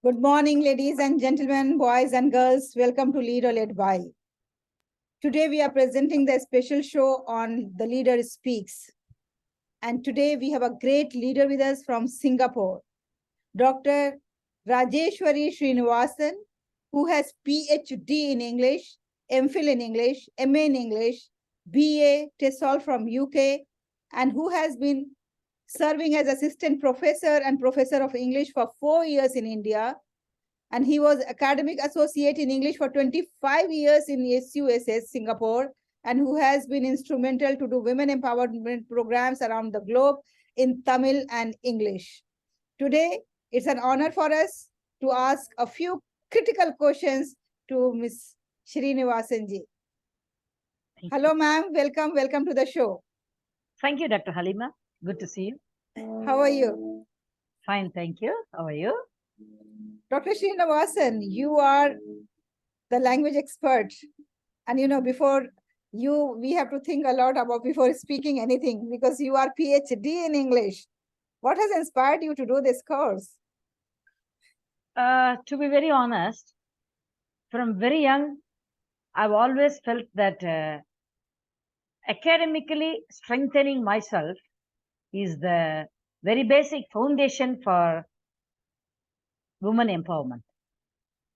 Good morning, ladies and gentlemen, boys and girls. Welcome to Lead or Led By. Today we are presenting the special show on The Leader Speaks. And today we have a great leader with us from Singapore, Dr. Rajeswari Sreenivasan, who has Ph.D. in English, M.Phil in English, MA in English, BA, TESOL from UK, and who has been serving as assistant professor and professor of English for 4 years in India. And he was academic associate in English for 25 years in SUSS, Singapore, and who has been instrumental to do women empowerment programs around the globe in Tamil and English. Today, it's an honor for us to ask a few critical questions to Ms. Sreenivasan ji. Hello, ma'am. Welcome to the show. Thank you, Dr. Halima. Good to see you. How are you? Fine, thank you. How are you? Dr. Sreenivasan, you are the language expert. And before you, we have to think a lot about before speaking anything, because you are PhD in English. What has inspired you to do this course? To be very honest, from very young, I've always felt that academically strengthening myself is the very basic foundation for women empowerment.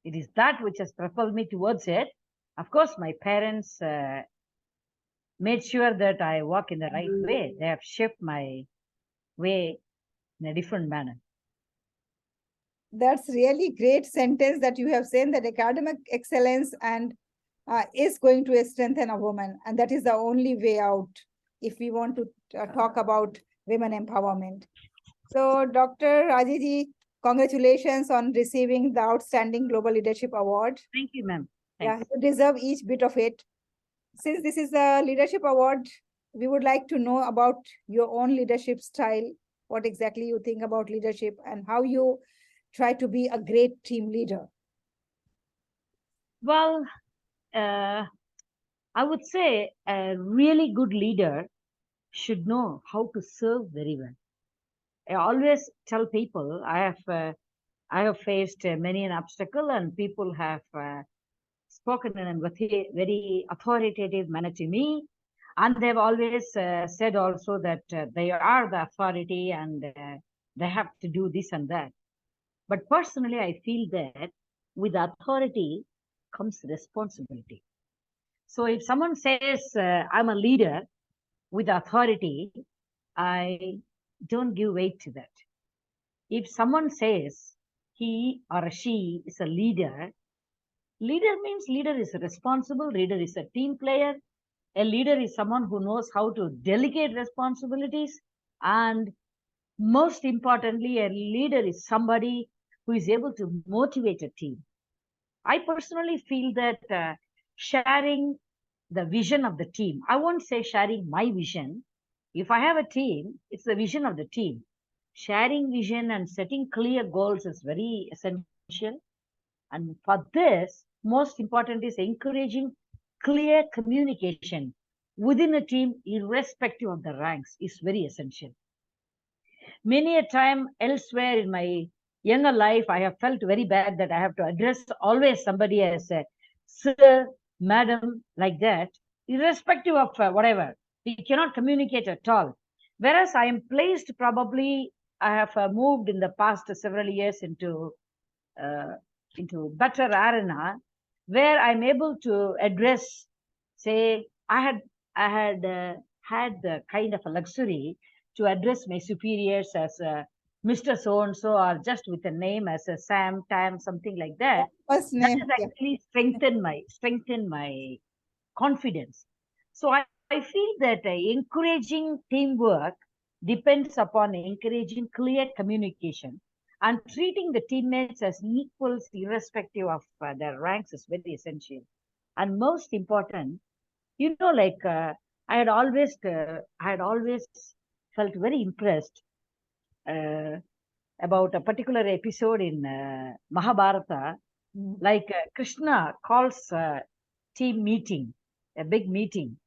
It is that which has propelled me towards it. Of course, my parents made sure that I walk in the right way. They have shaped my way in a different manner. That's really great sentence that you have said, that academic excellence and is going to strengthen a woman. And that is the only way out if we want to talk about women empowerment. So Dr. Rajeji, congratulations on receiving the Outstanding Global Leadership Award. Thank you, ma'am. Yeah, you deserve each bit of it. Since this is a leadership award, we would like to know about your own leadership style, what exactly you think about leadership and how you try to be a great team leader. Well, I would say a really good leader should know how to serve very well. I always tell people I have faced many an obstacle, and people have spoken in a very authoritative manner to me, and they've always said also that they are the authority and they have to do this and that. But personally, I feel that with authority comes responsibility. So if someone says I'm a leader with authority, I don't give weight to that. If someone says he or she is a leader, leader means leader is responsible, leader is a team player. A leader is someone who knows how to delegate responsibilities. And most importantly, a leader is somebody who is able to motivate a team. I personally feel that sharing the vision of the team, I won't say sharing my vision. If I have a team, it's the vision of the team. Sharing vision and setting clear goals is very essential. And for this, most important is encouraging clear communication within a team, irrespective of the ranks, is very essential. Many a time elsewhere in my younger life, I have felt very bad that I have to address always somebody as a sir, madam, like that, irrespective of whatever. We cannot communicate at all. Whereas I am placed, probably I have moved in the past several years into better arena where I'm able to address, say, I had had the kind of a luxury to address my superiors as Mr. So-and-so, or just with a name as a Sam, Tam, something like that. First name, that has actually strengthened my confidence. So I feel that encouraging teamwork depends upon encouraging clear communication, and treating the teammates as equals irrespective of their ranks is very essential. And most important, like I had always felt very impressed about a particular episode in Mahabharata. Like Krishna calls a team meeting, a big meeting,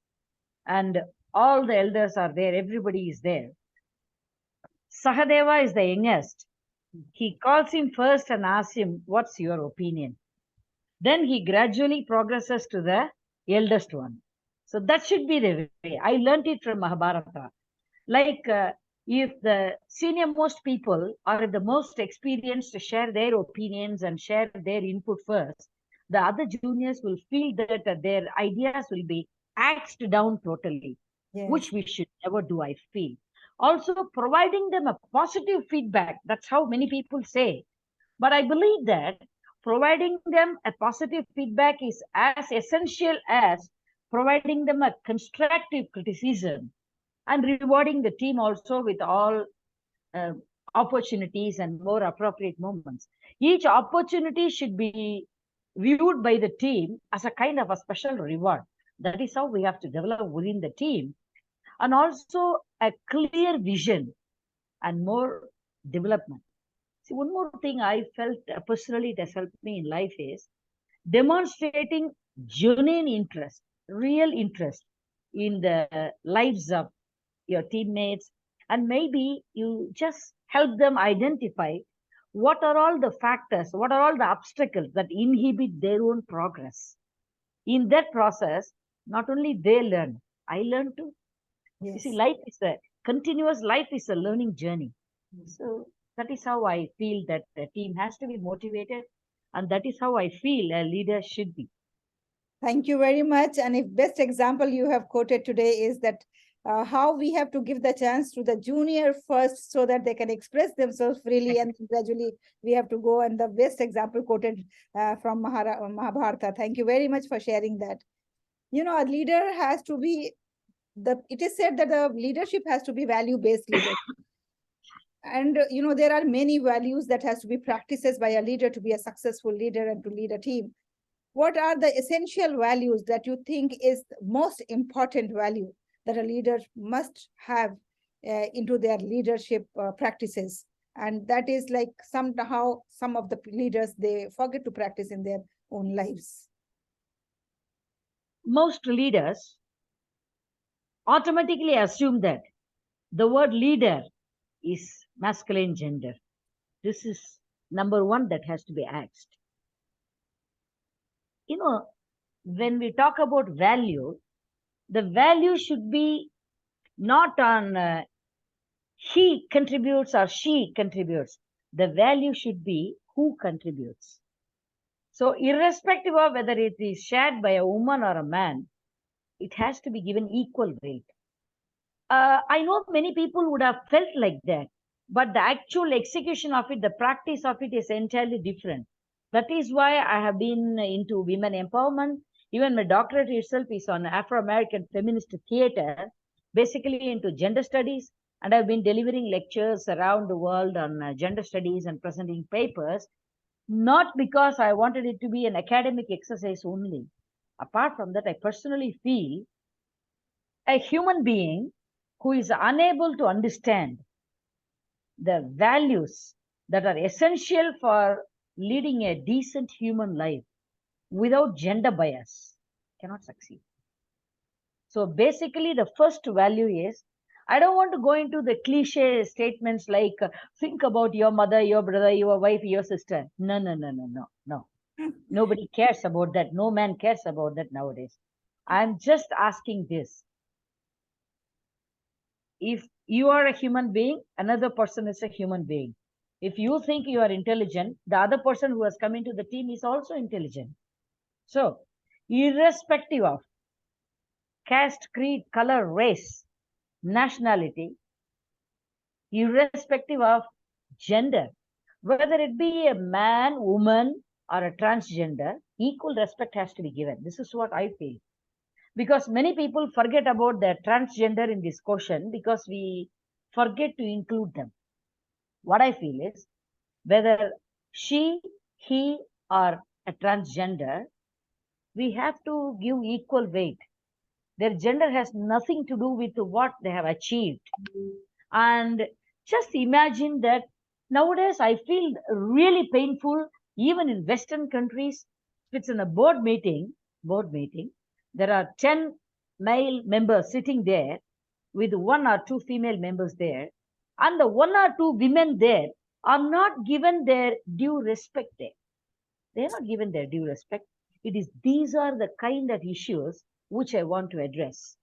and all the elders are there, everybody is there. Sahadeva is the youngest. He calls him first and asks him, "What's your opinion?" Then he gradually progresses to the eldest one. So that should be the way. I learned it from Mahabharata. Like if the senior most people or the most experienced share their opinions and share their input first, the other juniors will feel that their ideas will be axed down totally, which Yes. we should never do, I feel. Also, providing them a positive feedback. That's how many people say. But I believe that providing them a positive feedback is as essential as providing them a constructive criticism and rewarding the team also with all uh, opportunities and more appropriate moments. Each opportunity should be viewed by the team as a kind of a special reward. That is how we have to develop within the team, and also a clear vision and more development. See, one more thing I felt personally it has helped me in life is demonstrating genuine interest, real interest in the lives of your teammates, and maybe you just help them identify what are all the factors, what are all the obstacles that inhibit their own progress. In that process, not only they learn, I learn too. You see, Yes. life is a continuous life is a learning journey. So that is how I feel that the team has to be motivated, and that is how I feel a leader should be. Thank you very much. And if best example you have quoted today is that how we have to give the chance to the junior first so that they can express themselves freely, and gradually we have to go. And the best example quoted from Mahabharata. Thank you very much for sharing that. You know, a leader has to be it is said that the leadership has to be value-based leadership. And you know, there are many values that has to be practices by a leader to be a successful leader and to lead a team. What are the essential values that you think is the most important value that a leader must have into their leadership practices? And that is like somehow some of the leaders, they forget to practice in their own lives. Most leaders automatically assume that the word leader is masculine gender. This is number one that has to be asked. You know, when we talk about value, the value should be not on he contributes or she contributes. The value should be who contributes. So, irrespective of whether it is shared by a woman or a man, it has to be given equal weight. I know many people would have felt like that, but the actual execution of it, the practice of it is entirely different. That is why I have been into women empowerment. Even my doctorate itself is on Afro American feminist theater, basically into gender studies. And I've been delivering lectures around the world on gender studies and presenting papers, not because I wanted it to be an academic exercise only. Apart from that, I personally feel a human being who is unable to understand the values that are essential for leading a decent human life without gender bias cannot succeed. So basically, the first value is I don't want to go into the cliche statements like think about your mother, your brother, your wife, your sister. No, no, no, no, no, no. Nobody cares about that. No man cares about that nowadays. I'm just asking this. If you are a human being, another person is a human being. If you think you are intelligent, the other person who has come into the team is also intelligent. So, irrespective of caste, creed, color, race, nationality, irrespective of gender, whether it be a man, woman, or a transgender, equal respect has to be given. This is what I feel. Because many people forget about the transgender in this question because we forget to include them. What I feel is whether she, he, or a transgender, we have to give equal weight. Their gender has nothing to do with what they have achieved. And just imagine that nowadays I feel really painful, even in Western countries. If it's in a board meeting, there are 10 male members sitting there with one or two female members there, and the one or two women there are not given their due respect there. They are not given their due respect. It is these are the kind of issues which I want to address.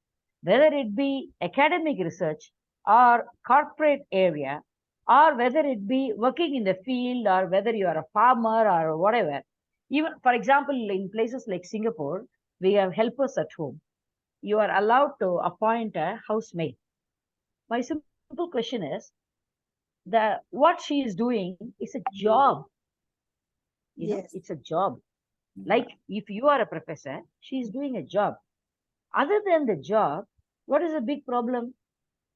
Whether it be academic research or corporate area, or whether it be working in the field, or whether you are a farmer or whatever. Even, for example, in places like Singapore, we have helpers at home. You are allowed to appoint a housemaid. My simple question is, the what she is doing is a job. Yes. It's a job. Like if you are a professor, she is doing a job. Other than the job, what is the big problem?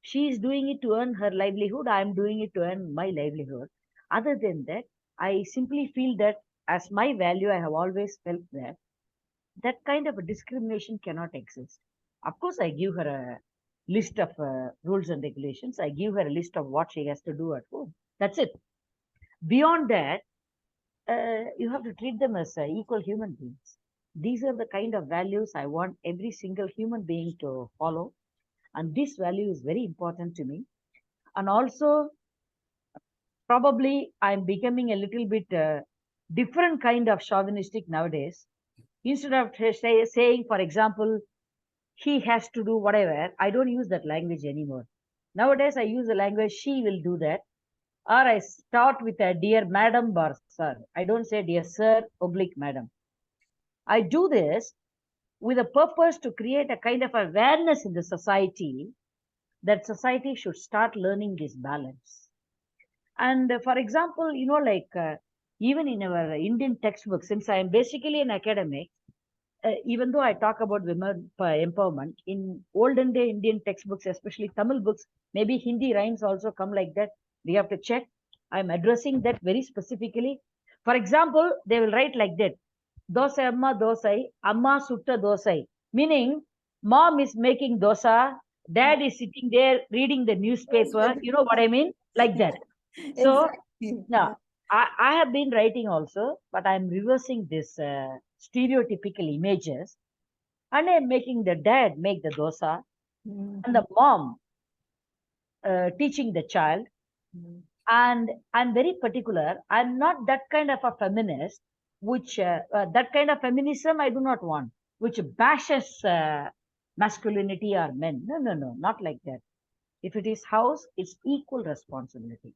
She is doing it to earn her livelihood. I am doing it to earn my livelihood. Other than that, I simply feel that as my value, I have always felt that that kind of a discrimination cannot exist. Of course, I give her a list of rules and regulations. I give her a list of what she has to do at home. That's it. Beyond that, you have to treat them as equal human beings. These are the kind of values I want every single human being to follow. And this value is very important to me. And also, probably I'm becoming a little bit different kind of chauvinistic nowadays. Instead of saying, for example, he has to do whatever, I don't use that language anymore. Nowadays, I use the language, she will do that. Or I start with a dear madam or sir. I don't say dear sir, oblique madam. I do this with a purpose to create a kind of awareness in the society that society should start learning this balance. And for example, even in our Indian textbook, since I am basically an academic, even though I talk about women empowerment, in olden day Indian textbooks, especially Tamil books, maybe Hindi rhymes also come like that. We have to check. I'm addressing that very specifically. For example, they will write like that. Dosai amma dosai, amma sutta dosai. Meaning, mom is making dosa, dad is sitting there reading the newspaper. You know what I mean? Like that. So Exactly. now I have been writing also, but I'm reversing this stereotypical images, and I'm making the dad make the dosa and Mhm. the mom teaching the child. Mhm. And I'm very particular. I'm not that kind of a feminist, which that kind of feminism I do not want, which bashes masculinity or men. No, no, no, not like that. If it is house, it's equal responsibility.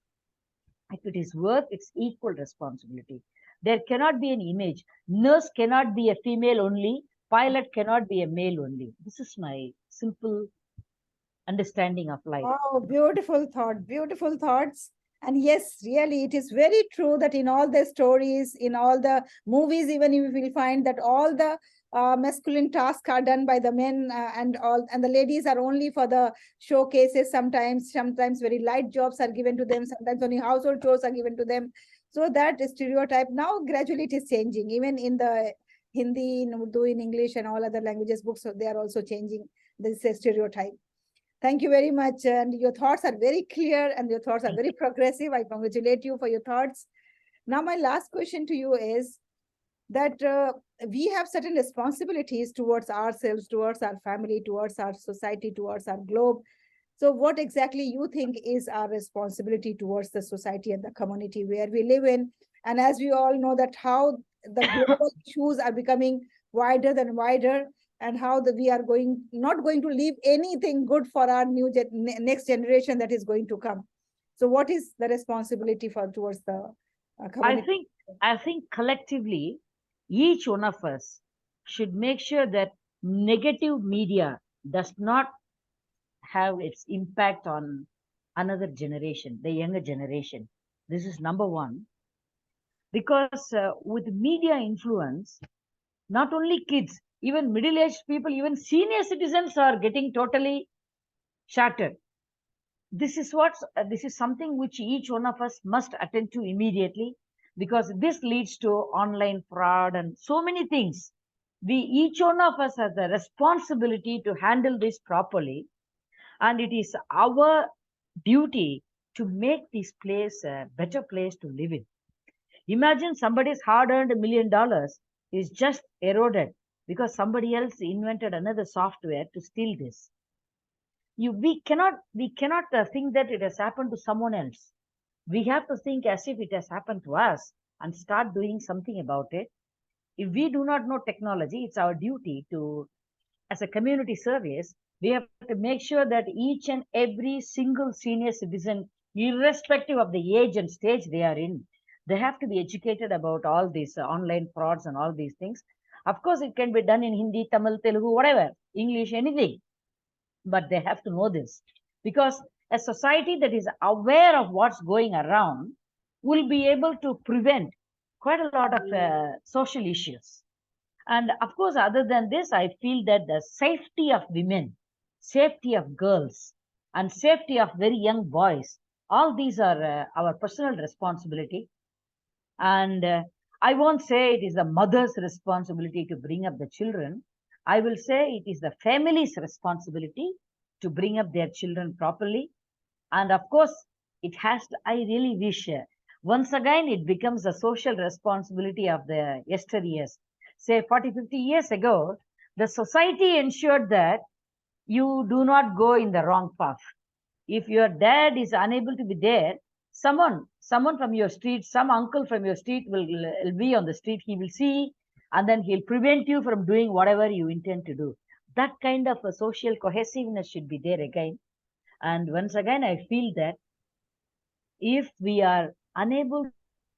If it is work, it's equal responsibility. There cannot be an image. Nurse cannot be a female only. Pilot cannot be a male only. This is my simple understanding of life. Oh, beautiful thought, beautiful thoughts. And yes, really, it is very true that in all the stories, in all the movies, even you will find that all the masculine tasks are done by the men, and the ladies are only for the showcases. Sometimes very light jobs are given to them. Sometimes only household chores are given to them. So that stereotype now gradually it is changing. Even in the Hindi, in Urdu, in English, and all other languages books, so they are also changing this stereotype. Thank you very much. And your thoughts are very clear and your thoughts are very progressive. I congratulate you for your thoughts. Now, my last question to you is that we have certain responsibilities towards ourselves, towards our family, towards our society, towards our globe. So, what exactly you think is our responsibility towards the society and the community where we live in? And as we all know that how the global issues are becoming wider than wider, and how we are not going to leave anything good for our next generation that is going to come. So, what is the responsibility for towards the I community? think I think collectively, each one of us should make sure that negative media does not have its impact on another generation, the younger generation. This is number one. Because with media influence, not only kids, even middle-aged people, even senior citizens are getting totally shattered. This is something which each one of us must attend to immediately, because this leads to online fraud and so many things. We each one of us has a responsibility to handle this properly, and it is our duty to make this place a better place to live in. Imagine somebody's hard-earned $1 million is just eroded because somebody else invented another software to steal this. We cannot think that it has happened to someone else. We have to think as if it has happened to us and start doing something about it. If we do not know technology, it's our duty to, as a community service, we have to make sure that each and every single senior citizen, irrespective of the age and stage they are in, they have to be educated about all these online frauds and all these things. Of course, it can be done in Hindi, Tamil, Telugu, whatever, English, anything, but they have to know this, because a society that is aware of what's going around will be able to prevent quite a lot of social issues. And of course, other than this, I feel that the safety of women, safety of girls, and safety of very young boys, all these are our personal responsibility. And I won't say it is the mother's responsibility to bring up the children. I will say it is the family's responsibility to bring up their children properly. And of course, it has to, I really wish, once again, it becomes a social responsibility of the yesteryears. Say 40, 50 years ago, the society ensured that you do not go in the wrong path. If your dad is unable to be there, someone from your street, some uncle from your street will be on the street. He will see, and then he'll prevent you from doing whatever you intend to do. That kind of a social cohesiveness should be there again. And once again, I feel that if we are unable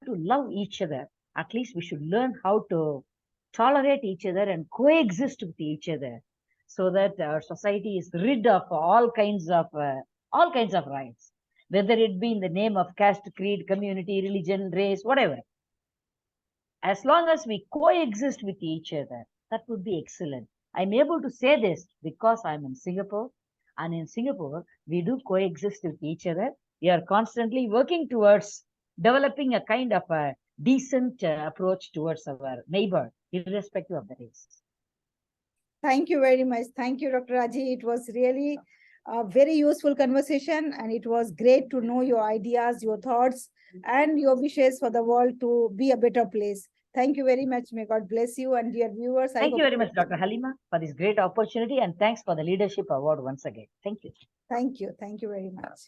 to love each other, at least we should learn how to tolerate each other and coexist with each other, so that our society is rid of all kinds of rights, whether it be in the name of caste, creed, community, religion, race, whatever. As long as we coexist with each other, that would be excellent. I'm able to say this because I'm in Singapore, and in Singapore, we do coexist with each other. We are constantly working towards developing a kind of a decent approach towards our neighbor, irrespective of the race. Thank you very much. Thank you, Dr. Raji. It was really a very useful conversation, and it was great to know your ideas, your thoughts, and your wishes for the world to be a better place. Thank you very much. May God bless you, and dear viewers. Thank you very much, Dr. Halima, for this great opportunity, and thanks for the leadership award once again. Thank you. Thank you. Thank you very much.